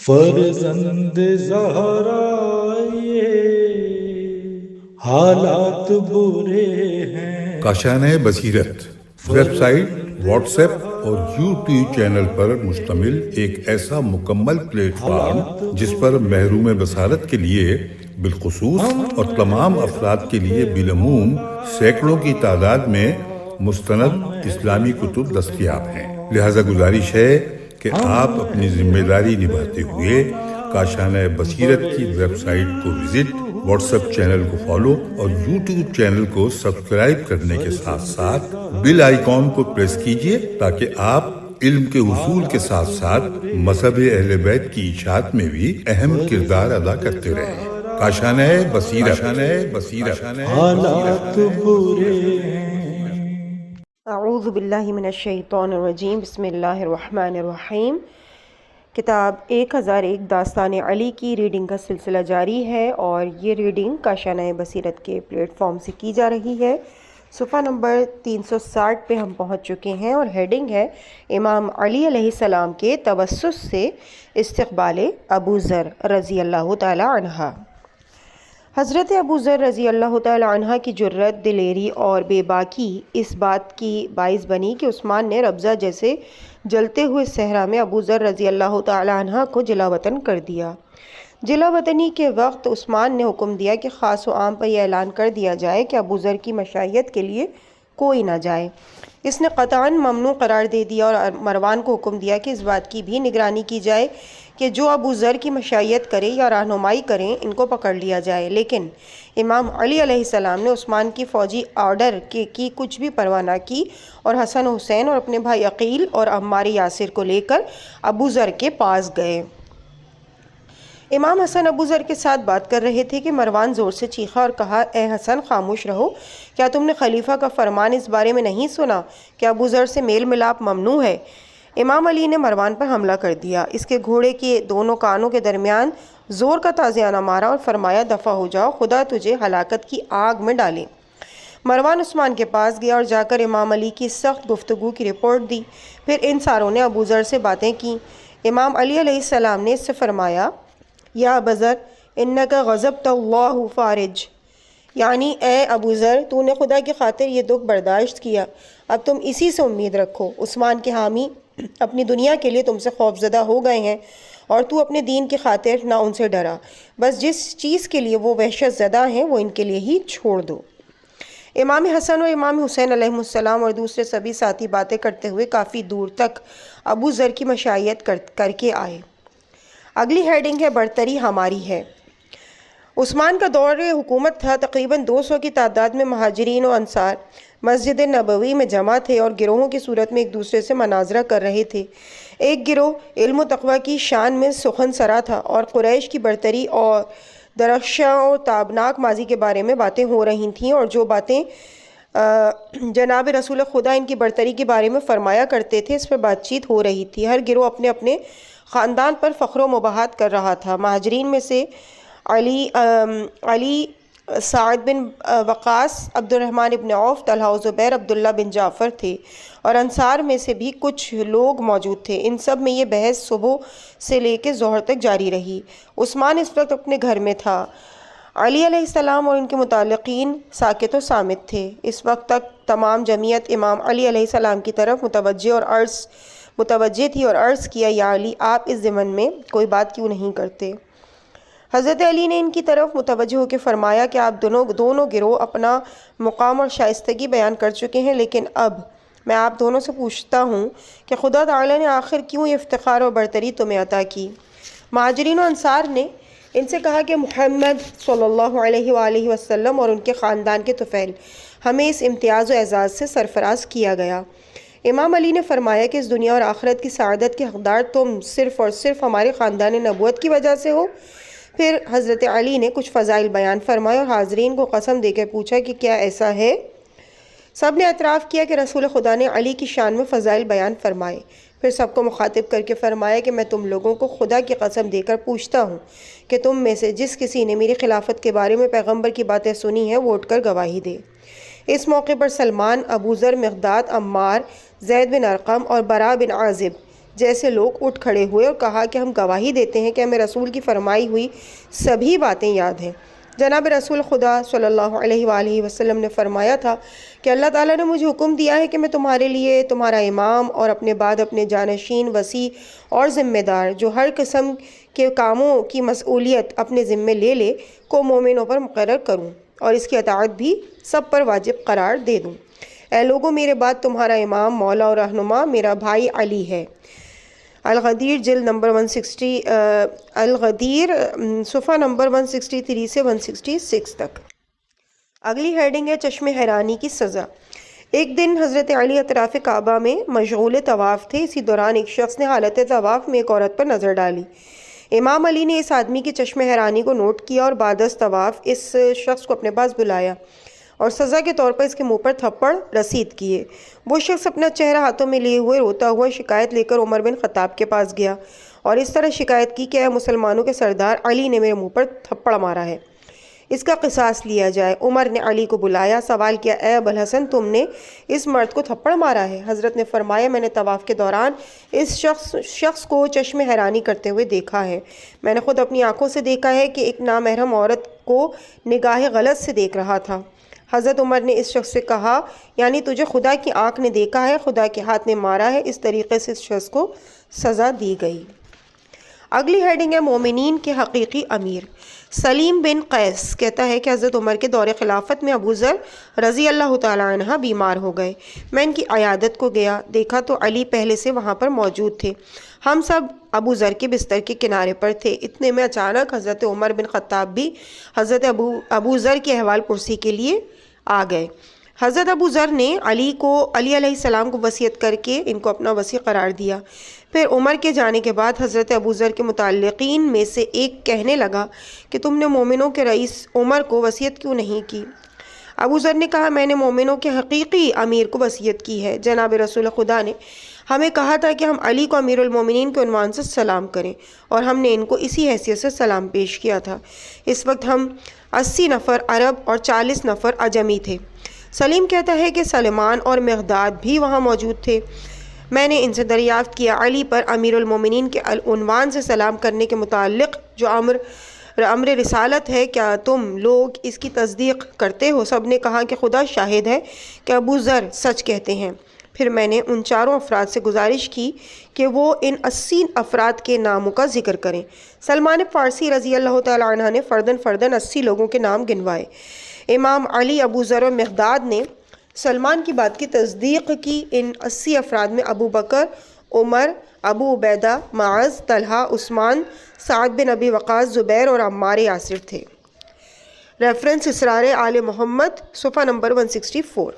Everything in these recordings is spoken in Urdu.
فرزند زہرا یہ حالات برے ہیں۔ کاشانۂ بصیرت ویب سائٹ، واٹس ایپ اور یوٹیوب چینل پر مشتمل ایک ایسا مکمل پلیٹ فارم جس پر محروم بصارت کے لیے بالخصوص اور تمام افراد کے لیے بالعموم سینکڑوں کی تعداد میں مستند اسلامی کتب دستیاب ہیں۔ لہذا گزارش ہے کہ آپ اپنی ذمہ داری نبھاتے ہوئے کاشانۂ بصیرت کی ویب سائٹ کو وزٹ، واٹس ایپ چینل کو فالو اور یوٹیوب چینل کو سبسکرائب کرنے کے ساتھ ساتھ بیل آئیکن کو پریس کیجیے تاکہ آپ علم کے حصول کے ساتھ ساتھ مذہب اہل بیت کی اشاعت میں بھی اہم کردار ادا کرتے رہیں۔ کاشانۂ بصیرت حالات برے ہیں۔ اعوذ باللہ من الشیطان الرجیم، بسم اللہ الرحمن الرحیم۔ کتاب 1001 داستان علی کی ریڈنگ کا سلسلہ جاری ہے اور یہ ریڈنگ کاشانۂ بصیرت کے پلیٹ فارم سے کی جا رہی ہے۔ صفحہ نمبر 360 پہ ہم پہنچ چکے ہیں اور ہیڈنگ ہے امام علی علیہ السلام کے توسط سے استقبال ابو ذر رضی اللہ تعالی عنہ۔ حضرت ابو ذر رضی اللہ تعالی عنہ کی جرت، دلیری اور بے باکی اس بات کی باعث بنی کہ عثمان نے ربضہ جیسے جلتے ہوئے صحرا میں ابو ذر رضی اللہ تعالی عنہ کو جلا وطن کر دیا۔ جلا وطنی کے وقت عثمان نے حکم دیا کہ خاص و عام پر یہ اعلان کر دیا جائے کہ ابو ذر کی مشائیت کے لیے کوئی نہ جائے۔ اس نے قطعاً ممنوع قرار دے دیا اور مروان کو حکم دیا کہ اس بات کی بھی نگرانی کی جائے کہ جو ابو ذر کی مشائیت کرے یا رہنمائی کریں ان کو پکڑ لیا جائے۔ لیکن امام علی علیہ السلام نے عثمان کی فوجی آرڈر کی کچھ بھی پرواہ نہ کی اور حسن حسین اور اپنے بھائی عقیل اور عمار یاسر کو لے کر ابو ذر کے پاس گئے۔ امام حسن ابو ذر کے ساتھ بات کر رہے تھے کہ مروان زور سے چیخا اور کہا، اے حسن خاموش رہو، کیا تم نے خلیفہ کا فرمان اس بارے میں نہیں سنا کہ ابو ذر سے میل ملاپ ممنوع ہے؟ امام علی نے مروان پر حملہ کر دیا، اس کے گھوڑے کے دونوں کانوں کے درمیان زور کا تازیانہ مارا اور فرمایا، دفع ہو جاؤ، خدا تجھے ہلاکت کی آگ میں ڈالے۔ مروان عثمان کے پاس گیا اور جا کر امام علی کی سخت گفتگو کی رپورٹ دی۔ پھر ان ساروں نے ابو ذر سے باتیں کیں۔ امام علی علیہ السلام نے اس سے فرمایا، یا ابا ذر انک غضبت اللہ فارج، یعنی اے ابو ذر تو نے خدا کی خاطر یہ دکھ برداشت کیا، اب تم اسی سے امید رکھو۔ عثمان کے حامی اپنی دنیا کے لیے تم سے خوف زدہ ہو گئے ہیں اور تو اپنے دین کی خاطر نہ ان سے ڈرا، بس جس چیز کے لیے وہ وحشت زدہ ہیں وہ ان کے لیے ہی چھوڑ دو۔ امام حسن اور امام حسین علیہ السلام اور دوسرے سبھی ساتھی باتیں کرتے ہوئے کافی دور تک ابو ذر کی مشائیت کر کے آئے۔ اگلی ہیڈنگ ہے برتری ہماری ہے۔ عثمان کا دور حکومت تھا، تقریباً 200 کی تعداد میں مہاجرین و انصار مسجد نبوی میں جمع تھے اور گروہوں کی صورت میں ایک دوسرے سے مناظرہ کر رہے تھے۔ ایک گروہ علم و تقوی کی شان میں سخن سرا تھا اور قریش کی برتری اور درخشاں اور تابناک ماضی کے بارے میں باتیں ہو رہی تھیں، اور جو باتیں جناب رسول خدا ان کی برتری کے بارے میں فرمایا کرتے تھے اس پر بات چیت ہو رہی تھی۔ ہر گروہ اپنے اپنے خاندان پر فخر و مباحثت کر رہا تھا۔ مہاجرین میں سے علی، سعد بن وقاص، عبد الرحمن بن عوف، طلحہ و زبیر، عبداللہ بن جعفر تھے، اور انصار میں سے بھی کچھ لوگ موجود تھے۔ ان سب میں یہ بحث صبح سے لے کے ظہر تک جاری رہی۔ عثمان اس وقت اپنے گھر میں تھا۔ علی علیہ السلام اور ان کے متعلقین ساکت و صامت تھے۔ اس وقت تک تمام جمعیت امام علی علیہ السلام کی طرف متوجہ تھی اور عرض کیا، یا علی، آپ اس ضمن میں کوئی بات کیوں نہیں کرتے؟ حضرت علی نے ان کی طرف متوجہ ہو کے فرمایا کہ آپ دونوں گروہ اپنا مقام اور شائستگی بیان کر چکے ہیں، لیکن اب میں آپ دونوں سے پوچھتا ہوں کہ خدا تعالی نے آخر کیوں یہ افتخار اور برتری تمہیں عطا کی؟ مہاجرین و انصار نے ان سے کہا کہ محمد صلی اللہ علیہ وآلہ وسلم اور ان کے خاندان کے طفیل ہمیں اس امتیاز و اعزاز سے سرفراز کیا گیا۔ امام علی نے فرمایا کہ اس دنیا اور آخرت کی سعادت کے حقدار تم صرف اور صرف ہمارے خاندان نبوت کی وجہ سے ہو۔ پھر حضرت علی نے کچھ فضائل بیان فرمائے اور حاضرین کو قسم دے کے پوچھا کہ کیا ایسا ہے؟ سب نے اعتراف کیا کہ رسول خدا نے علی کی شان میں فضائل بیان فرمائے۔ پھر سب کو مخاطب کر کے فرمایا کہ میں تم لوگوں کو خدا کی قسم دے کر پوچھتا ہوں کہ تم میں سے جس کسی نے میری خلافت کے بارے میں پیغمبر کی باتیں سنی ہیں وہ اٹھ کر گواہی دے۔ اس موقع پر سلمان، ابو ذر، مقداد، عمار، زید بن ارقم اور برا بن عازب جیسے لوگ اٹھ کھڑے ہوئے اور کہا کہ ہم گواہی دیتے ہیں کہ ہمیں رسول کی فرمائی ہوئی سبھی باتیں یاد ہیں۔ جناب رسول خدا صلی اللہ علیہ وآلہ وسلم نے فرمایا تھا کہ اللہ تعالیٰ نے مجھے حکم دیا ہے کہ میں تمہارے لیے تمہارا امام اور اپنے بعد اپنے جانشین وصی اور ذمہ دار جو ہر قسم کے کاموں کی مسئولیت اپنے ذمے لے لے کو مومنوں پر مقرر کروں اور اس کی اطاعت بھی سب پر واجب قرار دے دوں۔ اے لوگوں، میرے بعد تمہارا امام، مولا اور رہنما میرا بھائی علی ہے۔ الغدیر جلد نمبر 160 الغدیر صفحہ نمبر 163 سے 166 تک۔ اگلی ہیڈنگ ہے چشم حیرانی کی سزا۔ ایک دن حضرت علی اطراف کعبہ میں مشغول طواف تھے۔ اسی دوران ایک شخص نے حالت طواف میں ایک عورت پر نظر ڈالی۔ امام علی نے اس آدمی کی چشم حیرانی کو نوٹ کیا اور بعد از طواف اس شخص کو اپنے پاس بلایا اور سزا کے طور پر اس کے منہ پر تھپڑ رسید کیے۔ وہ شخص اپنا چہرہ ہاتھوں میں لیے ہوئے روتا ہوا شکایت لے کر عمر بن خطاب کے پاس گیا اور اس طرح شکایت کی کہ اے مسلمانوں کے سردار، علی نے میرے منہ پر تھپڑ مارا ہے، اس کا قصاص لیا جائے۔ عمر نے علی کو بلایا، سوال کیا، اے ابوالحسن، تم نے اس مرد کو تھپڑ مارا ہے؟ حضرت نے فرمایا، میں نے طواف کے دوران اس شخص کو چشم حیرانی کرتے ہوئے دیکھا ہے۔ میں نے خود اپنی آنکھوں سے دیکھا ہے کہ ایک نامحرم عورت کو نگاہ غلط سے دیکھ رہا تھا۔ حضرت عمر نے اس شخص سے کہا، یعنی تجھے خدا کی آنکھ نے دیکھا ہے، خدا کے ہاتھ نے مارا ہے۔ اس طریقے سے اس شخص کو سزا دی گئی۔ اگلی ہیڈنگ ہے مومنین کے حقیقی امیر۔ سلیم بن قیس کہتا ہے کہ حضرت عمر کے دور خلافت میں ابو ذر رضی اللہ تعالیٰ عنہ بیمار ہو گئے۔ میں ان کی عیادت کو گیا، دیکھا تو علی پہلے سے وہاں پر موجود تھے۔ ہم سب ابو ذر کے بستر کے کنارے پر تھے۔ اتنے میں اچانک حضرت عمر بن خطاب بھی حضرت ابو ذر کی احوال پرسی کے لیے آ گئے۔ حضرت ابو ذر نے علی علیہ السلام کو وصیت کر کے ان کو اپنا وصی قرار دیا۔ پھر عمر کے جانے کے بعد حضرت ابو ذر کے متعلقین میں سے ایک کہنے لگا کہ تم نے مومنوں کے رئیس عمر کو وصیت کیوں نہیں کی؟ ابو ذر نے کہا، میں نے مومنوں کے حقیقی امیر کو وصیت کی ہے۔ جناب رسول خدا نے ہمیں کہا تھا کہ ہم علی کو امیر المومنین کے عنوان سے سلام کریں اور ہم نے ان کو اسی حیثیت سے سلام پیش کیا تھا۔ اس وقت ہم 80 نفر عرب اور 40 نفر عجمی تھے۔ سلیم کہتا ہے کہ سلمان اور مقداد بھی وہاں موجود تھے۔ میں نے ان سے دریافت کیا، علی پر امیر المومنین کے عنوان سے سلام کرنے کے متعلق جو امر رسالت ہے، کیا تم لوگ اس کی تصدیق کرتے ہو؟ سب نے کہا کہ خدا شاہد ہے کہ ابو ذر سچ کہتے ہیں۔ پھر میں نے ان چاروں افراد سے گزارش کی کہ وہ ان 80 افراد کے ناموں کا ذکر کریں۔ سلمان فارسی رضی اللہ تعالیٰ عنہ نے فرداً 80 لوگوں کے نام گنوائے۔ امام علی، ابو ذر اور مقداد نے سلمان کی بات کی تصدیق کی۔ ان 80 افراد میں ابو بکر، عمر، ابو عبیدہ، معاذ، طلحہ، عثمان، سعد بن ابی وقاص، زبیر اور عمار یاسر تھے۔ ریفرنس اسرار آل محمد، صفحہ نمبر 164۔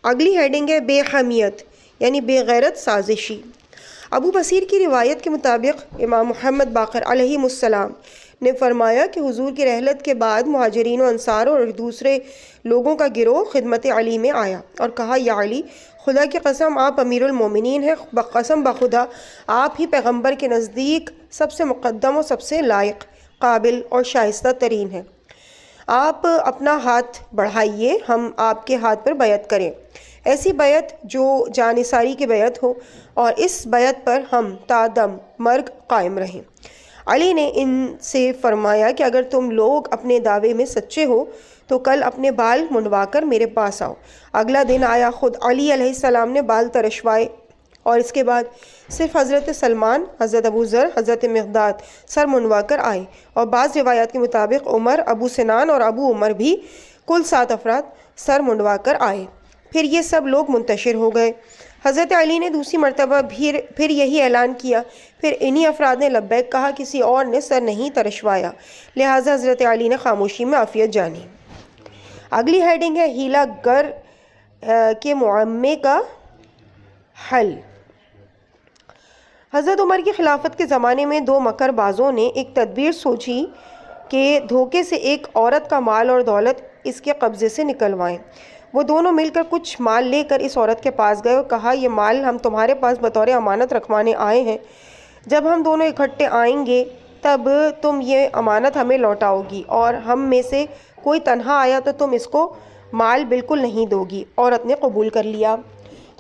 اگلی ہیڈنگ ہے بے حمیت یعنی بے غیرت سازشی۔ ابو بصیر کی روایت کے مطابق امام محمد باقر علیہ السلام نے فرمایا کہ حضور کی رحلت کے بعد مہاجرین و انصار اور دوسرے لوگوں کا گروہ خدمت علی میں آیا اور کہا، یا علی، خدا کی قسم آپ امیر المومنین ہیں، قسم بخدا آپ ہی پیغمبر کے نزدیک سب سے مقدم اور سب سے لائق، قابل اور شائستہ ترین ہیں۔ آپ اپنا ہاتھ بڑھائیے، ہم آپ کے ہاتھ پر بیعت کریں، ایسی بیعت جو جانثاری کی بیعت ہو، اور اس بیعت پر ہم تا دم مرگ قائم رہیں۔ علی نے ان سے فرمایا کہ اگر تم لوگ اپنے دعوے میں سچے ہو تو کل اپنے بال منڈوا کر میرے پاس آؤ۔ اگلا دن آیا، خود علی علیہ السلام نے بال ترشوائے اور اس کے بعد صرف حضرت سلمان، حضرت ابو ذر، حضرت مقداد سر منڈوا کر آئے، اور بعض روایات کے مطابق عمر، ابو سنان اور ابو عمر بھی کل 7 افراد سر منڈوا کر آئے۔ پھر یہ سب لوگ منتشر ہو گئے۔ حضرت علی نے دوسری مرتبہ پھر یہی اعلان کیا۔ پھر انہی افراد نے لبیک کہا، کسی اور نے سر نہیں ترشوایا، لہٰذا حضرت علی نے خاموشی میں عافیت جانی۔ اگلی ہیڈنگ ہے ہیلہ گر کے معمے کا حل۔ حضرت عمر کی خلافت کے زمانے میں 2 مکر بازوں نے ایک تدبیر سوچی کہ دھوکے سے ایک عورت کا مال اور دولت اس کے قبضے سے نکلوائیں۔ وہ دونوں مل کر کچھ مال لے کر اس عورت کے پاس گئے اور کہا، یہ مال ہم تمہارے پاس بطور امانت رکھوانے آئے ہیں، جب ہم دونوں اکٹھے آئیں گے تب تم یہ امانت ہمیں لوٹاؤ گی، اور ہم میں سے کوئی تنہا آیا تو تم اس کو مال بالکل نہیں دو گی۔ عورت نے قبول کر لیا۔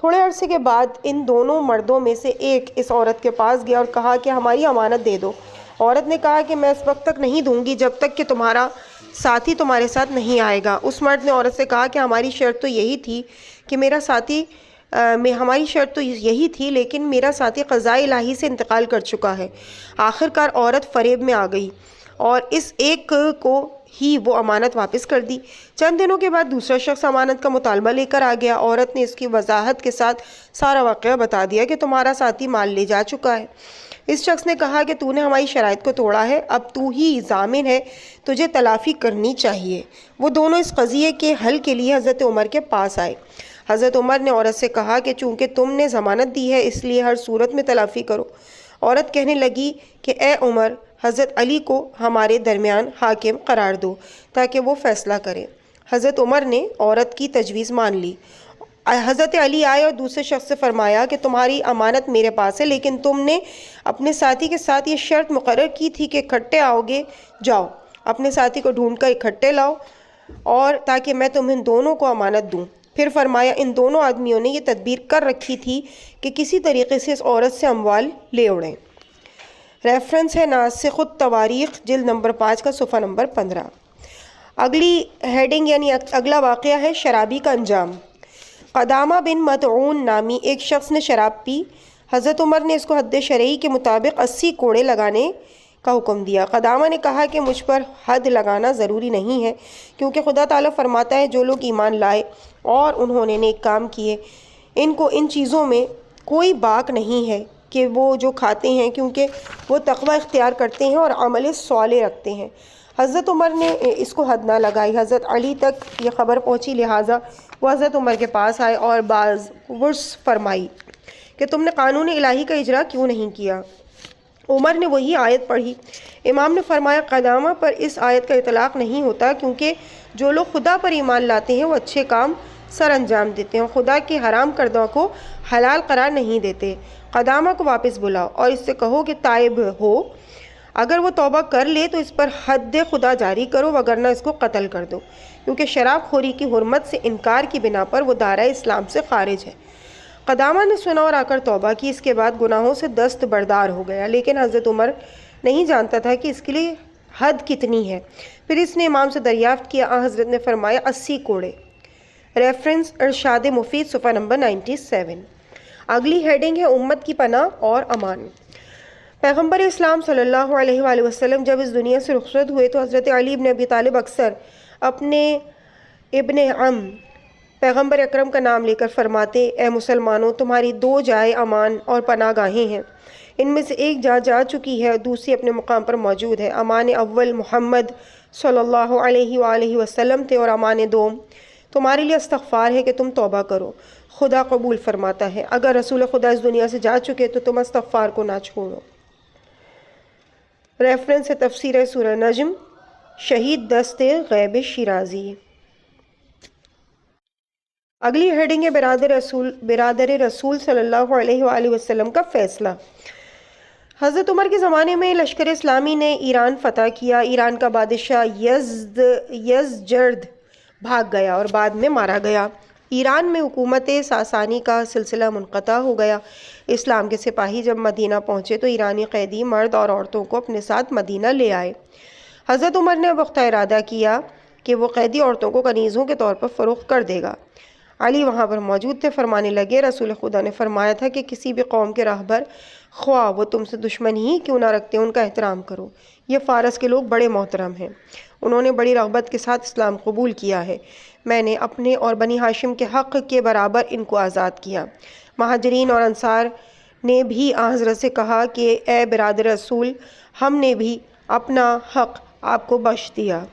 تھوڑے عرصے کے بعد ان دونوں مردوں میں سے ایک اس عورت کے پاس گیا اور کہا کہ ہماری امانت دے دو۔ عورت نے کہا کہ میں اس وقت تک نہیں دوں گی جب تک کہ تمہارا ساتھی تمہارے ساتھ نہیں آئے گا۔ اس مرد نے عورت سے کہا کہ ہماری شرط تو یہی تھی کہ لیکن میرا ساتھی قضاء الہی سے انتقال کر چکا ہے۔ آخر کار عورت فریب میں آ گئی اور اس ایک کو ہی وہ امانت واپس کر دی۔ چند دنوں کے بعد دوسرا شخص امانت کا مطالبہ لے کر آ گیا۔ عورت نے اس کی وضاحت کے ساتھ سارا واقعہ بتا دیا کہ تمہارا ساتھی مال لے جا چکا ہے۔ اس شخص نے کہا کہ تو نے ہماری شرائط کو توڑا ہے، اب تو ہی ضامن ہے، تجھے تلافی کرنی چاہیے۔ وہ دونوں اس قضیے کے حل کے لیے حضرت عمر کے پاس آئے۔ حضرت عمر نے عورت سے کہا کہ چونکہ تم نے ضمانت دی ہے اس لیے ہر صورت میں تلافی کرو۔ عورت کہنے لگی کہ اے عمر، حضرت علی کو ہمارے درمیان حاکم قرار دو تاکہ وہ فیصلہ کرے۔ حضرت عمر نے عورت کی تجویز مان لی۔ حضرت علی آئے اور دوسرے شخص سے فرمایا کہ تمہاری امانت میرے پاس ہے، لیکن تم نے اپنے ساتھی کے ساتھ یہ شرط مقرر کی تھی کہ اکٹھے آؤ گے، جاؤ اپنے ساتھی کو ڈھونڈ کر اکٹھے لاؤ اور تاکہ میں تمہیں دونوں کو امانت دوں۔ پھر فرمایا ان دونوں آدمیوں نے یہ تدبیر کر رکھی تھی کہ کسی طریقے سے اس عورت سے اموال لے اڑیں۔ ریفرنس ہے ناسخ التواریخ جلد نمبر 5 کا صفحہ نمبر 15۔ اگلی ہیڈنگ یعنی اگلا واقعہ ہے شرابی کا انجام۔ قدامہ بن مطعون نامی ایک شخص نے شراب پی۔ حضرت عمر نے اس کو حد شرعی کے مطابق 80 کوڑے لگانے کا حکم دیا۔ قدامہ نے کہا کہ مجھ پر حد لگانا ضروری نہیں ہے، کیونکہ خدا تعالیٰ فرماتا ہے جو لوگ ایمان لائے اور انہوں نے نیک کام کیے ان کو ان چیزوں میں کوئی باک نہیں ہے کہ وہ جو کھاتے ہیں، کیونکہ وہ تقوی اختیار کرتے ہیں اور عمل صالح رکھتے ہیں۔ حضرت عمر نے اس کو حد نہ لگائی۔ حضرت علی تک یہ خبر پہنچی، لہٰذا وہ حضرت عمر کے پاس آئے اور بعض ورس فرمائی کہ تم نے قانون الہی کا اجرا کیوں نہیں کیا؟ عمر نے وہی آیت پڑھی۔ امام نے فرمایا قدامہ پر اس آیت کا اطلاق نہیں ہوتا، کیونکہ جو لوگ خدا پر ایمان لاتے ہیں وہ اچھے کام سر انجام دیتے ہیں اور خدا کے حرام کردہ کو حلال قرار نہیں دیتے۔ قدامہ کو واپس بلاؤ اور اس سے کہو کہ تائب ہو، اگر وہ توبہ کر لے تو اس پر حد خدا جاری کرو، وگرنہ اس کو قتل کر دو، کیونکہ شراب خوری کی حرمت سے انکار کی بنا پر وہ دائرہ اسلام سے خارج ہے۔ قدامہ نے سنا اور آ کر توبہ کی، اس کے بعد گناہوں سے دست بردار ہو گیا، لیکن حضرت عمر نہیں جانتا تھا کہ اس کے لیے حد کتنی ہے۔ پھر اس نے امام سے دریافت کیا، حضرت نے فرمایا 80 کوڑے۔ ریفرنس ارشاد مفید صفحہ نمبر 97۔ اگلی ہیڈنگ ہے امت کی پناہ اور امان۔ پیغمبر اسلام صلی اللہ علیہ وآلہ وسلم جب اس دنیا سے رخصت ہوئے تو حضرت علی بن ابی طالب اکثر اپنے ابن عم پیغمبر اکرم کا نام لے کر فرماتے، اے مسلمانوں، تمہاری 2 جائے امان اور پناہ گاہیں ہیں، ان میں سے ایک جا چکی ہے، دوسری اپنے مقام پر موجود ہے۔ امان اول محمد صلی اللہ علیہ وآلہ وسلم تھے اور امان دوم تمہارے لیے استغفار ہے کہ تم توبہ کرو، خدا قبول فرماتا ہے۔ اگر رسول خدا اس دنیا سے جا چکے تو تم استغفار کو نہ چھوڑو۔ ریفرنس ہے تفسیر سورہ نجم شہید دست غیب شیرازی۔ اگلی ہیڈنگ ہے برادر رسول صلی اللہ علیہ وآلہ وسلم کا فیصلہ۔ حضرت عمر کے زمانے میں لشکر اسلامی نے ایران فتح کیا۔ ایران کا بادشاہ یزجرد بھاگ گیا اور بعد میں مارا گیا۔ ایران میں حکومت ساسانی کا سلسلہ منقطع ہو گیا۔ اسلام کے سپاہی جب مدینہ پہنچے تو ایرانی قیدی مرد اور عورتوں کو اپنے ساتھ مدینہ لے آئے۔ حضرت عمر نے وقتہ ارادہ کیا کہ وہ قیدی عورتوں کو کنیزوں کے طور پر فروخت کر دے گا۔ علی وہاں پر موجود تھے، فرمانے لگے، رسول خدا نے فرمایا تھا کہ کسی بھی قوم کے راہبر خواہ وہ تم سے دشمنی ہی کیوں نہ رکھتے ان کا احترام کرو۔ یہ فارس کے لوگ بڑے محترم ہیں، انہوں نے بڑی رغبت کے ساتھ اسلام قبول کیا ہے۔ میں نے اپنے اور بنی ہاشم کے حق کے برابر ان کو آزاد کیا۔ مہاجرین اور انصار نے بھی حضرت سے کہا کہ اے برادر رسول، ہم نے بھی اپنا حق آپ کو بخش دیا۔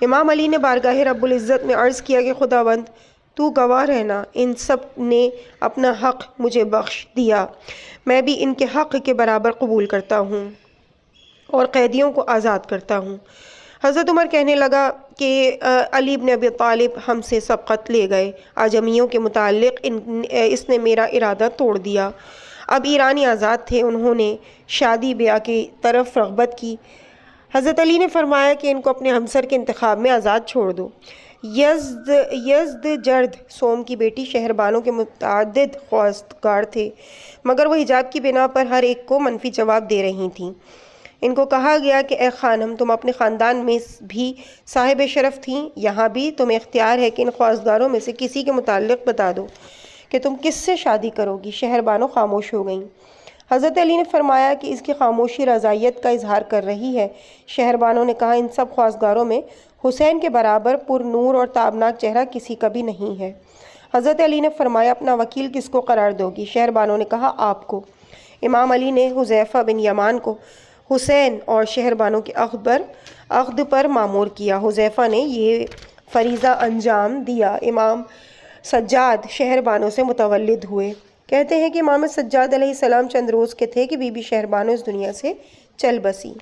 امام علی نے بارگاہ رب العزت میں عرض کیا کہ خداوند تو گواہ رہنا، ان سب نے اپنا حق مجھے بخش دیا، میں بھی ان کے حق کے برابر قبول کرتا ہوں اور قیدیوں کو آزاد کرتا ہوں۔ حضرت عمر کہنے لگا کہ علی بن ابی طالب ہم سے سبقت لے گئے، اعجمیوں کے متعلق اس نے میرا ارادہ توڑ دیا۔ اب ایرانی آزاد تھے، انہوں نے شادی بیاہ کی طرف رغبت کی۔ حضرت علی نے فرمایا کہ ان کو اپنے ہمسر کے انتخاب میں آزاد چھوڑ دو۔ یزدجرد سوم کی بیٹی شہربانوں کے متعدد خواستگار تھے، مگر وہ حجاب کی بنا پر ہر ایک کو منفی جواب دے رہی تھیں۔ ان کو کہا گیا کہ اے خانم، تم اپنے خاندان میں بھی صاحب شرف تھیں، یہاں بھی تمہیں اختیار ہے کہ ان خواستگاروں میں سے کسی کے متعلق بتا دو کہ تم کس سے شادی کرو گی۔ شہربانوں خاموش ہو گئیں۔ حضرت علی نے فرمایا کہ اس کی خاموشی رضائیت کا اظہار کر رہی ہے۔ شہربانوں نے کہا، ان سب خواستگاروں میں حسین کے برابر پر نور اور تابناک چہرہ کسی کا بھی نہیں ہے۔ حضرت علی نے فرمایا، اپنا وکیل کس کو قرار دو گی؟ شہربانوں نے کہا، آپ کو۔ امام علی نے حذیفہ بن یمان کو حسین اور شہربانوں کے عقد پر مامور کیا۔ حذیفہ نے یہ فریضہ انجام دیا۔ امام سجاد شہربانوں سے متولد ہوئے۔ کہتے ہیں کہ امام سجاد علیہ السلام چند روز کے تھے کہ بی بی شہربانو اس دنیا سے چل بسی۔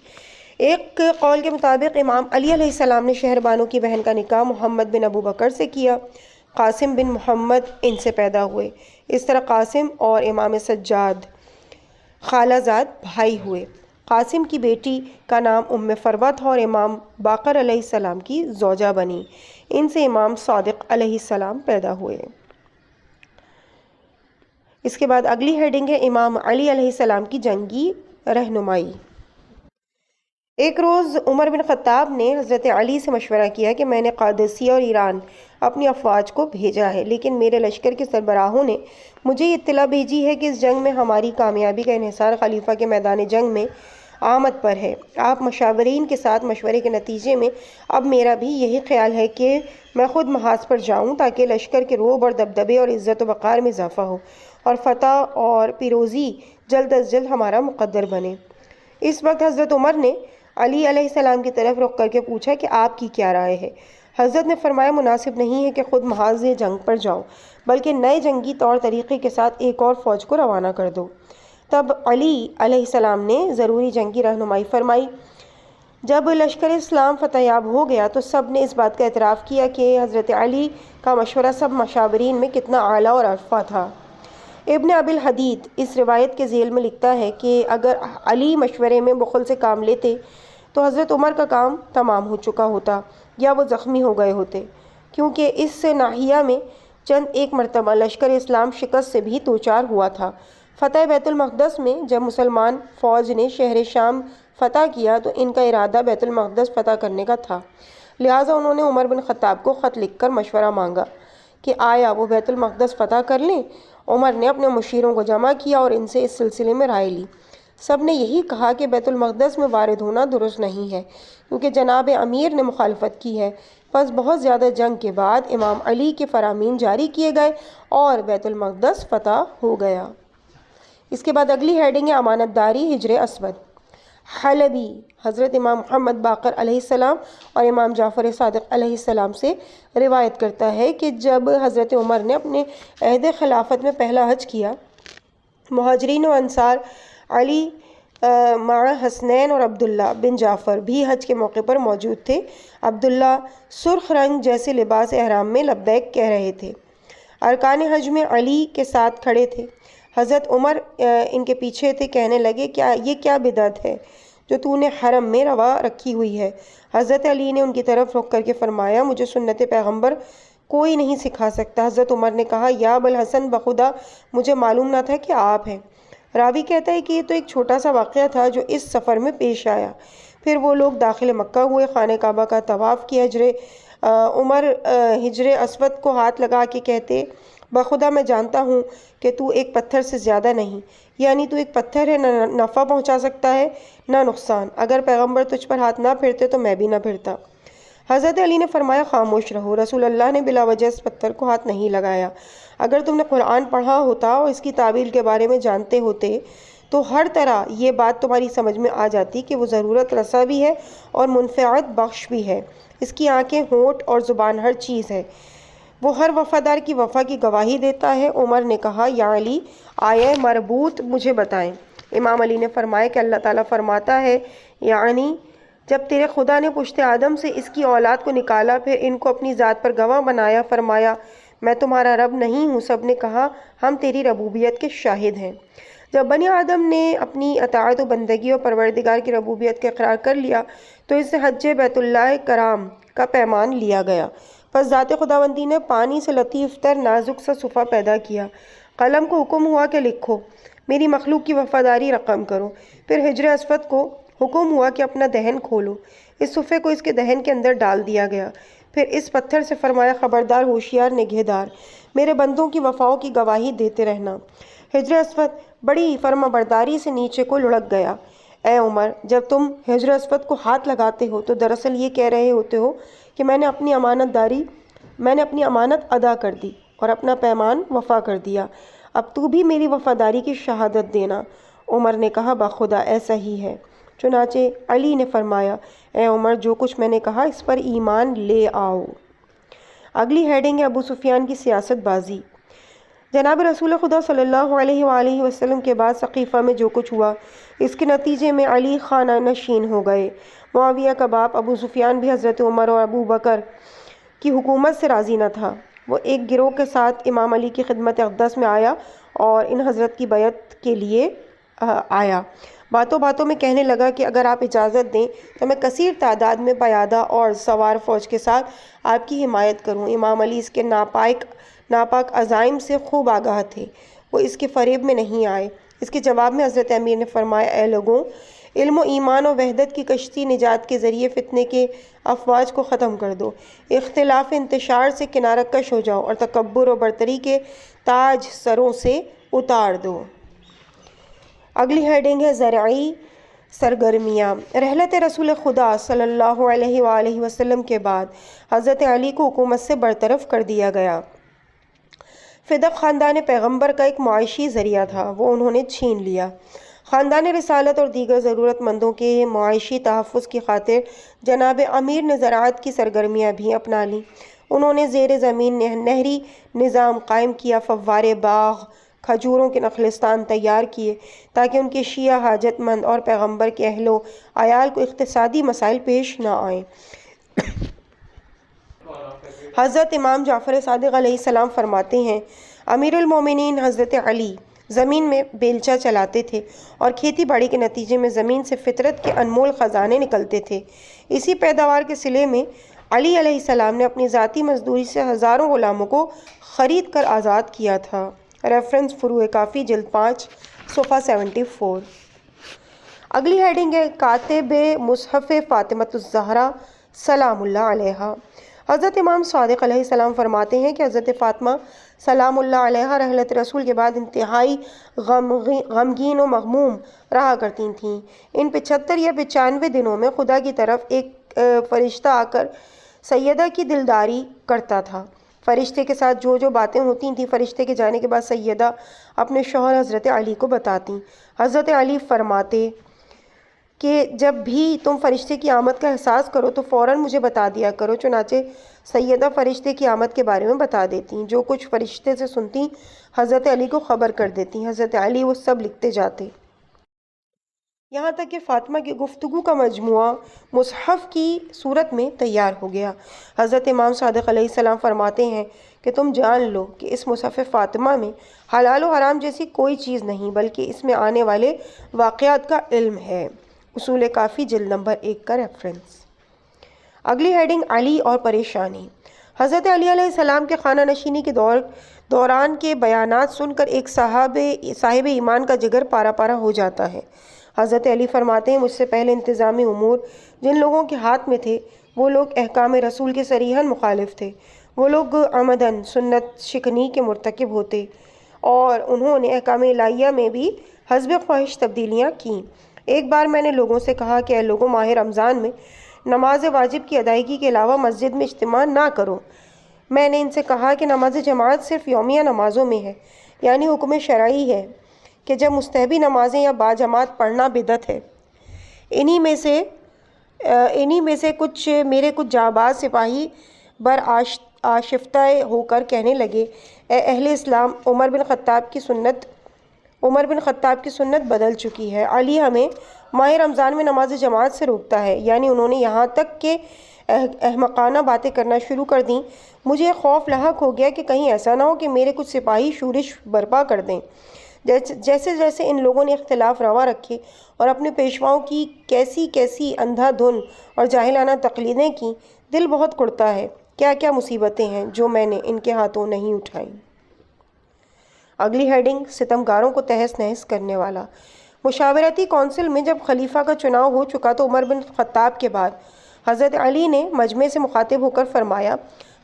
ایک قول کے مطابق امام علی علیہ السلام نے شہربانو کی بہن کا نکاح محمد بن ابو بکر سے کیا۔ قاسم بن محمد ان سے پیدا ہوئے۔ اس طرح قاسم اور امام سجاد خالہ زاد بھائی ہوئے۔ قاسم کی بیٹی کا نام ام فروہ تھا اور امام باقر علیہ السلام کی زوجہ بنی۔ ان سے امام صادق علیہ السلام پیدا ہوئے۔ اس کے بعد اگلی ہیڈنگ ہے امام علی علیہ السلام کی جنگی رہنمائی۔ ایک روز عمر بن خطاب نے حضرت علی سے مشورہ کیا کہ میں نے قادسیہ اور ایران اپنی افواج کو بھیجا ہے، لیکن میرے لشکر کے سربراہوں نے مجھے یہ اطلاع بھیجی ہے کہ اس جنگ میں ہماری کامیابی کا انحصار خلیفہ کے میدان جنگ میں آمد پر ہے۔ آپ مشاورین کے ساتھ مشورے کے نتیجے میں اب میرا بھی یہی خیال ہے کہ میں خود محاذ پر جاؤں تاکہ لشکر کے رعب اور دبدبے اور عزت و وقار میں اضافہ ہو اور فتح اور پیروزی جلد از جلد ہمارا مقدر بنے۔ اس وقت حضرت عمر نے علی علیہ السلام کی طرف رخ کر کے پوچھا کہ آپ کی کیا رائے ہے؟ حضرت نے فرمایا، مناسب نہیں ہے کہ خود محاذ جنگ پر جاؤ، بلکہ نئے جنگی طور طریقے کے ساتھ ایک اور فوج کو روانہ کر دو۔ تب علی علیہ السلام نے ضروری جنگی رہنمائی فرمائی۔ جب لشکر اسلام فتح یاب ہو گیا تو سب نے اس بات کا اعتراف کیا کہ حضرت علی کا مشورہ سب مشاورین میں کتنا اعلیٰ اور ارفع تھا۔ ابن ابی الحدید اس روایت کے ذیل میں لکھتا ہے کہ اگر علی مشورے میں بخل سے کام لیتے تو حضرت عمر کا کام تمام ہو چکا ہوتا یا وہ زخمی ہو گئے ہوتے، کیونکہ اس ناحیہ میں چند ایک مرتبہ لشکر اسلام شکست سے بھی دوچار ہوا تھا۔ فتح بیت المقدس میں جب مسلمان فوج نے شہر شام فتح کیا تو ان کا ارادہ بیت المقدس فتح کرنے کا تھا، لہٰذا انہوں نے عمر بن خطاب کو خط لکھ کر مشورہ مانگا کہ آیا وہ بیت المقدس فتح کر لیں۔ عمر نے اپنے مشیروں کو جمع کیا اور ان سے اس سلسلے میں رائے لی۔ سب نے یہی کہا کہ بیت المقدس میں وارد ہونا درست نہیں ہے، کیونکہ جناب امیر نے مخالفت کی ہے۔ پس بہت زیادہ جنگ کے بعد امام علی کے فرامین جاری کیے گئے اور بیت المقدس فتح ہو گیا۔ اس کے بعد اگلی ہیڈنگ ہے امانت داری ہجر اسود۔ حلبی حضرت امام محمد باقر علیہ السلام اور امام جعفر صادق علیہ السلام سے روایت کرتا ہے کہ جب حضرت عمر نے اپنے عہد خلافت میں پہلا حج کیا، مہاجرین و انصار علی مع حسنین اور عبداللہ بن جعفر بھی حج کے موقع پر موجود تھے۔ عبداللہ سرخ رنگ جیسے لباس احرام میں لبیک کہہ رہے تھے۔ ارکان حج میں علی کے ساتھ کھڑے تھے۔ حضرت عمر ان کے پیچھے تھے، کہنے لگے، یہ کیا بدعت ہے جو تو نے حرم میں روا رکھی ہوئی ہے؟ حضرت علی نے ان کی طرف رخ کر کے فرمایا، مجھے سنت پیغمبر کوئی نہیں سکھا سکتا۔ حضرت عمر نے کہا، یا ابوالحسن، بخدا مجھے معلوم نہ تھا کہ آپ ہیں۔ راوی کہتا ہے کہ یہ تو ایک چھوٹا سا واقعہ تھا جو اس سفر میں پیش آیا۔ پھر وہ لوگ داخل مکہ ہوئے، خانہ کعبہ کا طواف کیا۔ عمر ہجر اسود کو ہاتھ لگا کے کہتے، بخدا میں جانتا ہوں کہ تو ایک پتھر سے زیادہ نہیں، یعنی تو ایک پتھر ہے، نہ نفع پہنچا سکتا ہے نہ نقصان۔ اگر پیغمبر تجھ پر ہاتھ نہ پھیرتے تو میں بھی نہ پھیرتا۔ حضرت علی نے فرمایا، خاموش رہو، رسول اللہ نے بلا وجہ اس پتھر کو ہاتھ نہیں لگایا۔ اگر تم نے قرآن پڑھا ہوتا اور اس کی تعویل کے بارے میں جانتے ہوتے تو ہر طرح یہ بات تمہاری سمجھ میں آ جاتی کہ وہ ضرورت رسا بھی ہے اور منفعت بخش بھی ہے۔ اس کی آنکھیں، ہونٹ اور زبان ہر چیز ہے۔ وہ ہر وفادار کی وفا کی گواہی دیتا ہے۔ عمر نے کہا، یا علی، آیہ مربوط مجھے بتائیں۔ امام علی نے فرمایا کہ اللہ تعالیٰ فرماتا ہے، یعنی جب تیرے خدا نے پشت آدم سے اس کی اولاد کو نکالا، پھر ان کو اپنی ذات پر گواہ بنایا، فرمایا میں تمہارا رب نہیں ہوں۔ سب نے کہا، ہم تیری ربوبیت کے شاہد ہیں۔ جب بنی آدم نے اپنی اطاعت و بندگی اور پروردگار کی ربوبیت کا اقرار کر لیا تو اس سے حج بیت اللہ کرام کا پیمان لیا گیا۔ پس ذات خداوندی نے پانی سے لطیف تر نازک سا صفحہ پیدا کیا۔ قلم کو حکم ہوا کہ لکھو، میری مخلوق کی وفاداری رقم کرو۔ پھر حجر اسود کو حکم ہوا کہ اپنا دہن کھولو۔ اس صفحے کو اس کے دہن کے اندر ڈال دیا گیا۔ پھر اس پتھر سے فرمایا، خبردار، ہوشیار، نگہدار، میرے بندوں کی وفاؤں کی گواہی دیتے رہنا۔ حجر اسود بڑی فرما برداری سے نیچے کو لڑک گیا۔ اے عمر، جب تم حجر اسود کو ہاتھ لگاتے ہو تو دراصل یہ کہہ رہے ہوتے ہو کہ میں نے اپنی امانت ادا کر دی اور اپنا پیمان وفا کر دیا۔ اب تو بھی میری وفاداری کی شہادت دینا۔ عمر نے کہا، بخدا ایسا ہی ہے۔ چنانچہ علی نے فرمایا، اے عمر، جو کچھ میں نے کہا اس پر ایمان لے آؤ۔ اگلی ہیڈنگ ہے ابو سفیان کی سیاست بازی۔ جناب رسول خدا صلی اللہ علیہ وآلہ وسلم کے بعد ثقیفہ میں جو کچھ ہوا، اس کے نتیجے میں علی خانہ نشین ہو گئے۔ معاویہ کا باپ ابو سفیان بھی حضرت عمر اور ابو بکر کی حکومت سے راضی نہ تھا۔ وہ ایک گروہ کے ساتھ امام علی کی خدمت اقدس میں آیا اور ان حضرت کی بیعت کے لیے آیا۔ باتوں باتوں میں کہنے لگا کہ اگر آپ اجازت دیں تو میں کثیر تعداد میں پیادہ اور سوار فوج کے ساتھ آپ کی حمایت کروں۔ امام علی اس کے ناپاک عزائم سے خوب آگاہ تھے، وہ اس کے فریب میں نہیں آئے۔ اس کے جواب میں حضرت امیر نے فرمایا، اے لوگوں، علم و ایمان و وحدت کی کشتی نجات کے ذریعے فتنے کے افواج کو ختم کر دو، اختلاف انتشار سے کنارہ کش ہو جاؤ اور تکبر و برتری کے تاج سروں سے اتار دو۔ اگلی ہیڈنگ ہے زرعی سرگرمیاں۔ رحلت رسول خدا صلی اللہ علیہ وآلہ وسلم کے بعد حضرت علی کو حکومت سے برطرف کر دیا گیا۔ فدق خاندان پیغمبر کا ایک معاشی ذریعہ تھا، وہ انہوں نے چھین لیا۔ خاندان رسالت اور دیگر ضرورت مندوں کے معاشی تحفظ کی خاطر جناب امیر نے زراعت کی سرگرمیاں بھی اپنا لیں۔ انہوں نے زیر زمین نہری نظام قائم کیا، فوارے، باغ، کھجوروں کے نخلستان تیار کیے تاکہ ان کے شیعہ حاجت مند اور پیغمبر کے اہل و عیال کو اقتصادی مسائل پیش نہ آئیں۔ حضرت امام جعفر صادق علیہ السلام فرماتے ہیں، امیر المومنین حضرت علی زمین میں بیلچہ چلاتے تھے اور کھیتی باڑی کے نتیجے میں زمین سے فطرت کے انمول خزانے نکلتے تھے۔ اسی پیداوار کے صلے میں علی علیہ السلام نے اپنی ذاتی مزدوری سے ہزاروں غلاموں کو خرید کر آزاد کیا تھا۔ ریفرنس فروع کافی جلد 5 صفحہ 74۔ اگلی ہیڈنگ ہے کاتب مصحف فاطمۃ الزہرا سلام اللہ علیہا۔ حضرت امام صادق علیہ السلام فرماتے ہیں کہ حضرت فاطمہ سلام اللہ علیہا رحلت رسول کے بعد انتہائی غمگین و مغموم رہا کرتی تھیں۔ ان 75 یا 95 دنوں میں خدا کی طرف ایک فرشتہ آ کر سیدہ کی دلداری کرتا تھا۔ فرشتے کے ساتھ جو جو باتیں ہوتی تھیں، فرشتے کے جانے کے بعد سیدہ اپنے شوہر حضرت علی کو بتاتی۔ حضرت علی فرماتے کہ جب بھی تم فرشتے کی آمد کا احساس کرو تو فوراً مجھے بتا دیا کرو۔ چنانچہ سیدہ فرشتے کی آمد کے بارے میں بتا دیتی، جو کچھ فرشتے سے سنتی حضرت علی کو خبر کر دیتی۔ حضرت علی وہ سب لکھتے جاتے، یہاں تک کہ فاطمہ کی گفتگو کا مجموعہ مصحف کی صورت میں تیار ہو گیا۔ حضرت امام صادق علیہ السلام فرماتے ہیں کہ تم جان لو کہ اس مصحف فاطمہ میں حلال و حرام جیسی کوئی چیز نہیں، بلکہ اس میں آنے والے واقعات کا علم ہے۔ اصول کافی جلد نمبر 1 کا ریفرنس۔ اگلی ہیڈنگ علی اور پریشانی۔ حضرت علی علیہ السلام کے خانہ نشینی کے دوران کے بیانات سن کر ایک صاحب ایمان کا جگر پارا پارا ہو جاتا ہے۔ حضرت علی فرماتے ہیں، مجھ سے پہلے انتظامی امور جن لوگوں کے ہاتھ میں تھے وہ لوگ احکام رسول کے صریحاً مخالف تھے۔ وہ لوگ عمداً سنت شکنی کے مرتکب ہوتے اور انہوں نے احکام الہیہ میں بھی حسب خواہش تبدیلیاں کیں۔ ایک بار میں نے لوگوں سے کہا کہ اے لوگوں، ماہ رمضان میں نماز واجب کی ادائیگی کے علاوہ مسجد میں اجتماع نہ کرو۔ میں نے ان سے کہا کہ نماز جماعت صرف یومیہ نمازوں میں ہے، یعنی حکم شرعی ہے کہ جب مستحبی نمازیں یا باجماعت پڑھنا بدعت ہے۔ انہی میں سے میرے کچھ جانباز سپاہی آشفتہ ہو کر کہنے لگے، اے اہل اسلام، عمر بن خطاب کی سنت بدل چکی ہے۔ علی ہمیں ماہ رمضان میں نماز جماعت سے روکتا ہے، یعنی انہوں نے یہاں تک کہ احمقانہ باتیں کرنا شروع کر دیں۔ مجھے خوف لاحق ہو گیا کہ کہیں ایسا نہ ہو کہ میرے کچھ سپاہی شورش برپا کر دیں۔ جیسے جیسے ان لوگوں نے اختلاف روا رکھے اور اپنے پیشواؤں کی کیسی اندھا دھن اور جاہلانہ تقلیدیں کی، دل بہت کڑتا ہے۔ کیا کیا مصیبتیں ہیں جو میں نے ان کے ہاتھوں نہیں اٹھائیں۔ اگلی ہیڈنگ ستمگاروں کو تہس نہس کرنے والا۔ مشاورتی کونسل میں جب خلیفہ کا چناؤ ہو چکا تو عمر بن خطاب کے بعد حضرت علی نے مجمع سے مخاطب ہو کر فرمایا،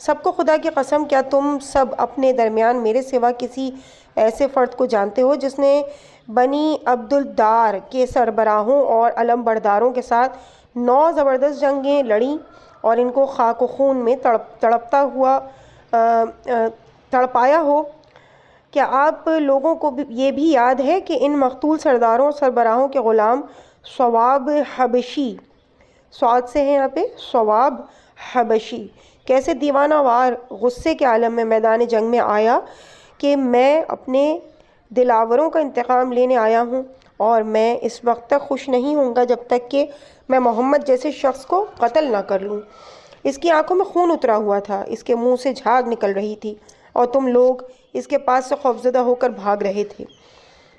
سب کو خدا کی قسم، کیا تم سب اپنے درمیان میرے سوا کسی ایسے فرد کو جانتے ہو جس نے بنی عبدالدار کے سربراہوں اور علم برداروں کے ساتھ 9 زبردست جنگیں لڑیں اور ان کو خاک و خون میں تڑپایا ہو؟ کیا آپ لوگوں کو یہ بھی یاد ہے کہ ان مقتول سرداروں اور سربراہوں کے غلام ثواب حبشی، سعود سے ہیں یہاں پہ، ثواب حبشی، کیسے دیوانہ وار غصے کے عالم میں میدان جنگ میں آیا کہ میں اپنے دلاوروں کا انتقام لینے آیا ہوں اور میں اس وقت تک خوش نہیں ہوں گا جب تک کہ میں محمد جیسے شخص کو قتل نہ کر لوں۔ اس کی آنکھوں میں خون اترا ہوا تھا، اس کے منہ سے جھاگ نکل رہی تھی اور تم لوگ اس کے پاس سے خوفزدہ ہو کر بھاگ رہے تھے۔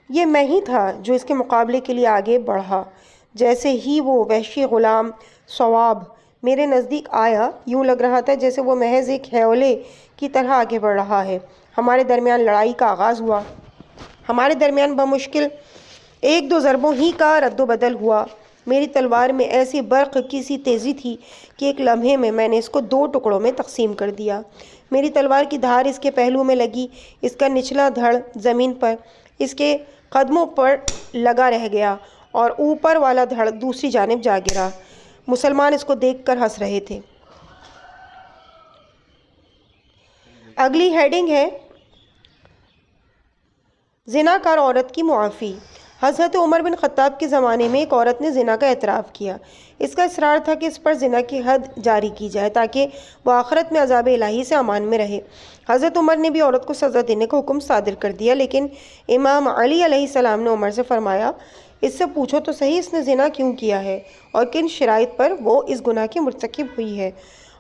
یہ میں ہی تھا جو اس کے مقابلے کے لیے آگے بڑھا۔ جیسے ہی وہ وحشی غلام ثواب میرے نزدیک آیا، یوں لگ رہا تھا جیسے وہ محض ایک ہیولے کی طرح آگے بڑھ رہا ہے۔ ہمارے درمیان لڑائی کا آغاز ہوا۔ ہمارے درمیان بمشکل 1-2 ضربوں ہی کا رد و بدل ہوا۔ میری تلوار میں ایسی برق کی سی تیزی تھی کہ ایک لمحے میں نے اس کو 2 ٹکڑوں میں تقسیم کر دیا۔ میری تلوار کی دھار اس کے پہلو میں لگی، اس کا نچلا دھڑ زمین پر اس کے قدموں پر لگا رہ گیا اور اوپر والا دھڑ دوسری جانب جا گرا۔ مسلمان اس کو دیکھ کر ہنس رہے تھے۔ اگلی ہیڈنگ ہے زناکار عورت کی معافی۔ حضرت عمر بن خطاب کے زمانے میں ایک عورت نے زنا کا اعتراف کیا۔ اس کا اصرار تھا کہ اس پر زنا کی حد جاری کی جائے تاکہ وہ آخرت میں عذاب الہی سے امان میں رہے۔ حضرت عمر نے بھی عورت کو سزا دینے کا حکم صادر کر دیا، لیکن امام علی علیہ السلام نے عمر سے فرمایا، اس سے پوچھو تو صحیح اس نے زنا کیوں کیا ہے اور کن شرائط پر وہ اس گناہ کی مرتکب ہوئی ہے۔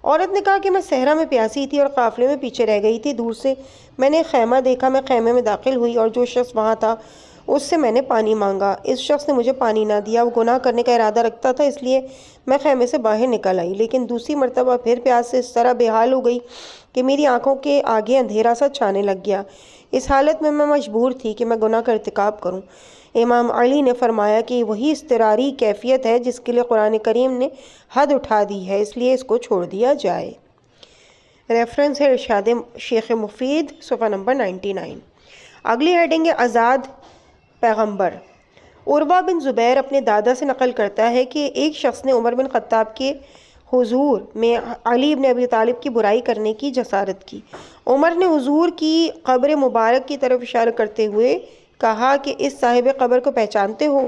عورت نے کہا کہ میں صحرا میں پیاسی تھی اور قافلے میں پیچھے رہ گئی تھی۔ دور سے میں نے خیمہ دیکھا، میں خیمے میں داخل ہوئی اور جو شخص وہاں تھا اس سے میں نے پانی مانگا۔ اس شخص نے مجھے پانی نہ دیا۔ وہ گناہ کرنے کا ارادہ رکھتا تھا، اس لیے میں خیمے سے باہر نکل آئی، لیکن دوسری مرتبہ پھر پیاس سے اس طرح بے حال ہو گئی کہ میری آنکھوں کے آگے اندھیرا سا چھانے لگ گیا۔ اس حالت میں مجبور تھی کہ میں گناہ کا ارتکاب کروں۔ امام علی نے فرمایا کہ وہی اضطراری کیفیت ہے جس کے لیے قرآن کریم نے حد اٹھا دی ہے، اس لیے اس کو چھوڑ دیا جائے۔ ریفرنس ہے ارشاد شیخ مفید صفحہ نمبر 99۔ اگلی ہیڈنگ ہے آزاد پیغمبر۔ عروہ بن زبیر اپنے دادا سے نقل کرتا ہے کہ ایک شخص نے عمر بن خطاب کے حضور میں علی بن ابی طالب کی برائی کرنے کی جسارت کی۔ عمر نے حضور کی قبر مبارک کی طرف اشارہ کرتے ہوئے کہا کہ اس صاحب قبر کو پہچانتے ہو؟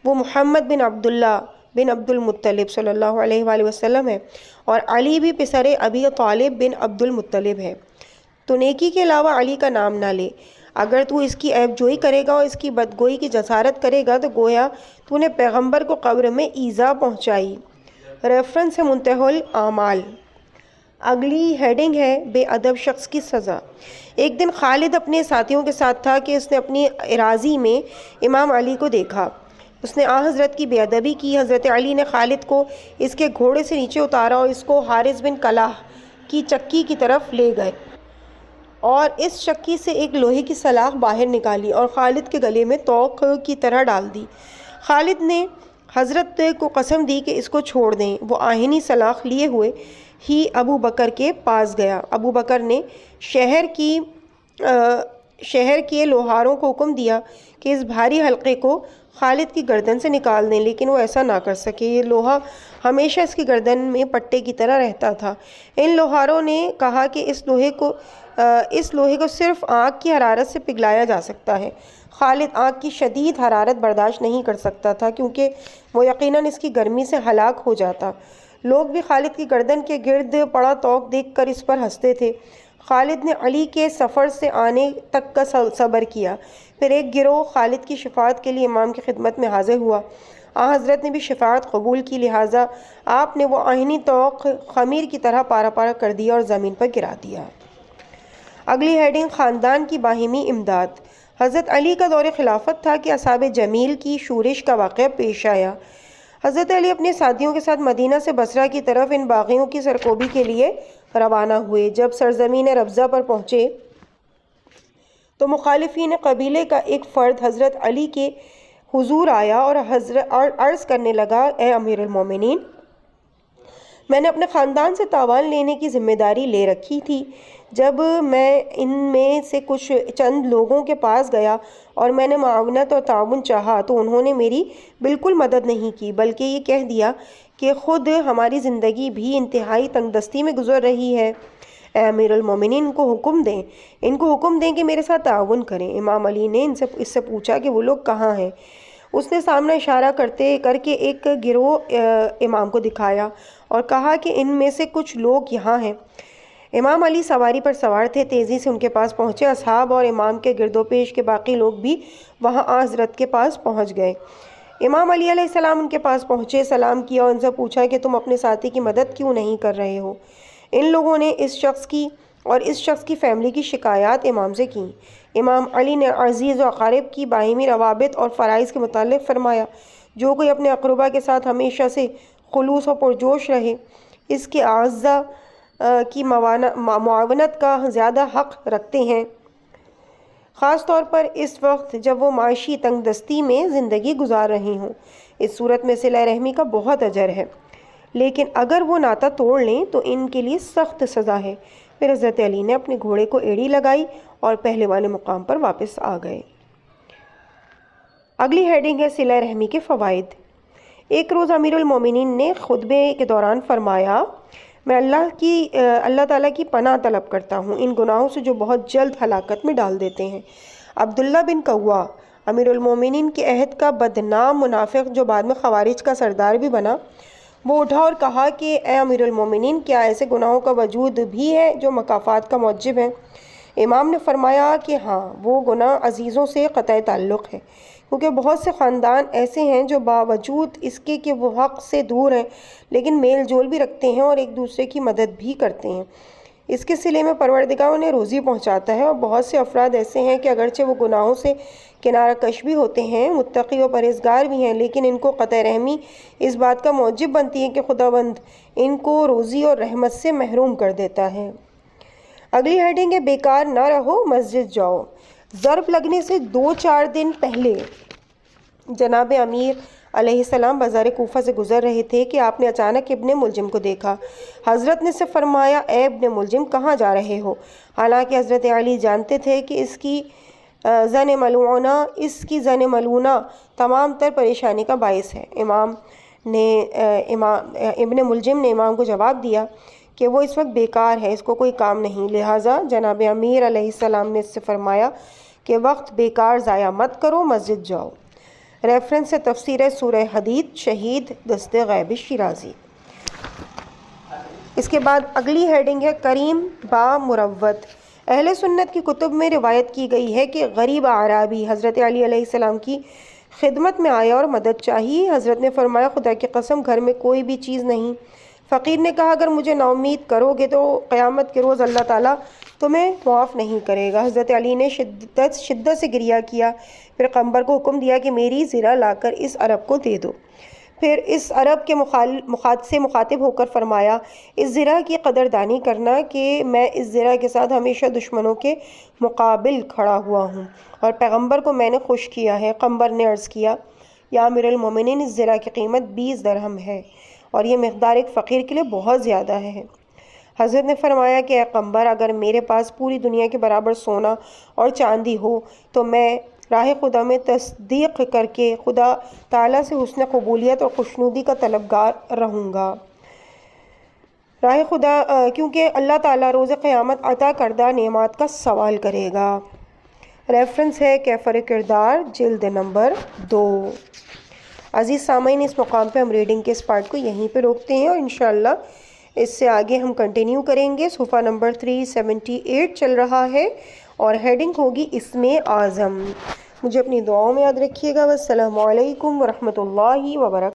وہ محمد بن عبداللہ بن عبد المطلب صلی اللہ علیہ وآلہ وسلم ہے اور علی بھی پسر ابی طالب بن عبد المطلب ہے۔ تو نیکی کے علاوہ علی کا نام نہ لے۔ اگر تو اس کی عیب جوئی کرے گا اور اس کی بدگوئی کی جسارت کرے گا تو گویا تو نے پیغمبر کو قبر میں ایذا پہنچائی۔ ریفرنس ہے منتہی الاعمال۔ اگلی ہیڈنگ ہے بے ادب شخص کی سزا۔ ایک دن خالد اپنے ساتھیوں کے ساتھ تھا کہ اس نے اپنی اراضی میں امام علی کو دیکھا۔ اس نے حضرت کی بے ادبی کی۔ حضرت علی نے خالد کو اس کے گھوڑے سے نیچے اتارا اور اس کو حارث بن کلہ کی چکی کی طرف لے گئے اور اس چکی سے ایک لوہے کی سلاخ باہر نکالی اور خالد کے گلے میں توق کی طرح ڈال دی۔ خالد نے حضرت کو قسم دی کہ اس کو چھوڑ دیں۔ وہ آہنی سلاخ لیے ہوئے ہی ابو بکر کے پاس گیا۔ ابو بکر نے شہر کے لوہاروں کو حکم دیا کہ اس بھاری حلقے کو خالد کی گردن سے نکال دیں، لیکن وہ ایسا نہ کر سکے۔ یہ لوہا ہمیشہ اس کی گردن میں پٹے کی طرح رہتا تھا۔ ان لوہاروں نے کہا کہ اس لوہے کو صرف آگ کی حرارت سے پگھلایا جا سکتا ہے۔ خالد آگ کی شدید حرارت برداشت نہیں کر سکتا تھا کیونکہ وہ یقیناً اس کی گرمی سے ہلاک ہو جاتا۔ لوگ بھی خالد کی گردن کے گرد پڑا توق دیکھ کر اس پر ہنستے تھے۔ خالد نے علی کے سفر سے آنے تک کا صبر کیا۔ پھر ایک گروہ خالد کی شفاعت کے لیے امام کی خدمت میں حاضر ہوا۔ حضرت نے بھی شفاعت قبول کی، لہٰذا آپ نے وہ آہنی توق خمیر کی طرح پارا پارا کر دیا اور زمین پر گرا دیا۔ اگلی ہیڈنگ خاندان کی باہمی امداد۔ حضرت علی کا دور خلافت تھا کہ اصحاب جمیل کی شورش کا واقعہ پیش آیا۔ حضرت علی اپنے ساتھیوں کے ساتھ مدینہ سے بصرہ کی طرف ان باغیوں کی سرکوبی کے لیے روانہ ہوئے۔ جب سرزمین ربضہ پر پہنچے تو مخالفین قبیلے کا ایک فرد حضرت علی کے حضور آیا اور عرض کرنے لگا، اے امیر المومنین، میں نے اپنے خاندان سے تاوان لینے کی ذمہ داری لے رکھی تھی۔ جب میں ان میں سے کچھ چند لوگوں کے پاس گیا اور میں نے معاونت اور تعاون چاہا تو انہوں نے میری بالکل مدد نہیں کی، بلکہ یہ کہہ دیا کہ خود ہماری زندگی بھی انتہائی تنگ دستی میں گزر رہی ہے۔ اے امیر المومنین، ان کو حکم دیں کہ میرے ساتھ تعاون کریں۔ امام علی نے اس سے پوچھا کہ وہ لوگ کہاں ہیں؟ اس نے سامنے اشارہ کر کے ایک گروہ امام کو دکھایا اور کہا کہ ان میں سے کچھ لوگ یہاں ہیں۔ امام علی سواری پر سوار تھے، تیزی سے ان کے پاس پہنچے۔ اصحاب اور امام کے گرد و پیش کے باقی لوگ بھی وہاں حضرت کے پاس پہنچ گئے۔ امام علی علیہ السلام ان کے پاس پہنچے، سلام کیا اور ان سے پوچھا کہ تم اپنے ساتھی کی مدد کیوں نہیں کر رہے ہو؟ ان لوگوں نے اس شخص کی فیملی کی شکایات امام سے کی۔ امام علی نے عزیز و اقارب کی باہمی روابط اور فرائض کے متعلق فرمایا، جو کوئی اپنے اقربا کے ساتھ ہمیشہ سے خلوص و پرجوش رہے، اس کے اعزا کی معاونت کا زیادہ حق رکھتے ہیں، خاص طور پر اس وقت جب وہ معاشی تنگ دستی میں زندگی گزار رہے ہوں۔ اس صورت میں صلہ رحمی کا بہت اجر ہے، لیکن اگر وہ ناطہ توڑ لیں تو ان کے لیے سخت سزا ہے۔ پھر حضرت علی نے اپنے گھوڑے کو ایڑی لگائی اور پہلے والے مقام پر واپس آ گئے۔ اگلی ہیڈنگ ہے صلہ رحمی کے فوائد۔ ایک روز امیر المومنین نے خطبے کے دوران فرمایا، میں اللہ تعالیٰ کی پناہ طلب کرتا ہوں ان گناہوں سے جو بہت جلد ہلاکت میں ڈال دیتے ہیں۔ عبداللہ بن قوا، امیر المومنین کے عہد کا بدنام منافق جو بعد میں خوارج کا سردار بھی بنا، وہ اٹھا اور کہا کہ اے امیر المومنین، کیا ایسے گناہوں کا وجود بھی ہے جو مکافات کا موجب ہیں؟ امام نے فرمایا کہ ہاں، وہ گناہ عزیزوں سے قطع تعلق ہے، کیونکہ بہت سے خاندان ایسے ہیں جو باوجود اس کے کہ وہ حق سے دور ہیں لیکن میل جول بھی رکھتے ہیں اور ایک دوسرے کی مدد بھی کرتے ہیں۔ اس کے صلے میں پروردگار انہیں روزی پہنچاتا ہے، اور بہت سے افراد ایسے ہیں کہ اگرچہ وہ گناہوں سے کنارہ کش بھی ہوتے ہیں، متقی و پرہیزگار بھی ہیں، لیکن ان کو قطع رحمی اس بات کا موجب بنتی ہے کہ خداوند ان کو روزی اور رحمت سے محروم کر دیتا ہے۔ اگلی ہیڈنگ ہے بیکار نہ رہو، مسجد جاؤ۔ ضرب لگنے سے 2-4 دن پہلے جناب امیر علیہ السلام بازار کوفہ سے گزر رہے تھے کہ آپ نے اچانک ابن ملجم کو دیکھا۔ حضرت نے سے فرمایا، اے ابن ملجم، کہاں جا رہے ہو؟ حالانکہ حضرت علی جانتے تھے کہ اس کی زن ملونہ تمام تر پریشانی کا باعث ہے۔ ابن ملجم نے امام کو جواب دیا کہ وہ اس وقت بیکار ہے، اس کو کوئی کام نہیں۔ لہٰذا جناب امیر علیہ السلام نے اس سے فرمایا کہ وقت بیکار ضائع مت کرو، مسجد جاؤ۔ ریفرنس سے تفسیر سورہ حدید، شہید دست غیب شیرازی۔ اس کے بعد اگلی ہیڈنگ ہے کریم با مروت۔ اہل سنت کی کتب میں روایت کی گئی ہے کہ غریب اعرابی حضرت علی علیہ السلام کی خدمت میں آیا اور مدد چاہی۔ حضرت نے فرمایا، خدا کی قسم گھر میں کوئی بھی چیز نہیں۔ فقیر نے کہا، اگر مجھے نا امید کرو گے تو قیامت کے روز اللہ تعالیٰ تمہیں معاف نہیں کرے گا۔ حضرت علی نے شدت سے گریہ کیا، پھر قمبر کو حکم دیا کہ میری زرہ لا کر اس عرب کو دے دو۔ پھر اس عرب کے سے مخاطب ہو کر فرمایا، اس زرہ کی قدردانی کرنا کہ میں اس زرہ کے ساتھ ہمیشہ دشمنوں کے مقابل کھڑا ہوا ہوں اور پیغمبر کو میں نے خوش کیا ہے۔ قمبر نے عرض کیا، یا امیر المومنین، اس زرہ کی قیمت 20 درہم ہے اور یہ مقدار ایک فقیر کے لیے بہت زیادہ ہے۔ حضرت نے فرمایا کہ اے قمبر، اگر میرے پاس پوری دنیا کے برابر سونا اور چاندی ہو تو میں راہ خدا میں تصدیق کر کے خدا تعالیٰ سے حسن قبولیت اور خوشنودی کا طلبگار رہوں گا، راہ خدا، کیونکہ اللہ تعالیٰ روز قیامت عطا کردہ نعمات کا سوال کرے گا۔ ریفرنس ہے کیفر کردار، جلد نمبر 2۔ عزیز سامعین، اس مقام پہ ہم ریڈنگ کے اس پارٹ کو یہیں پہ روکتے ہیں اور انشاءاللہ اس سے آگے ہم کنٹینیو کریں گے۔ صفحہ نمبر 378 چل رہا ہے اور ہیڈنگ ہوگی اسم اعظم۔ مجھے اپنی دعاؤں میں یاد رکھیے گا۔ والسلام علیکم ورحمۃ اللہ وبرکاتہ۔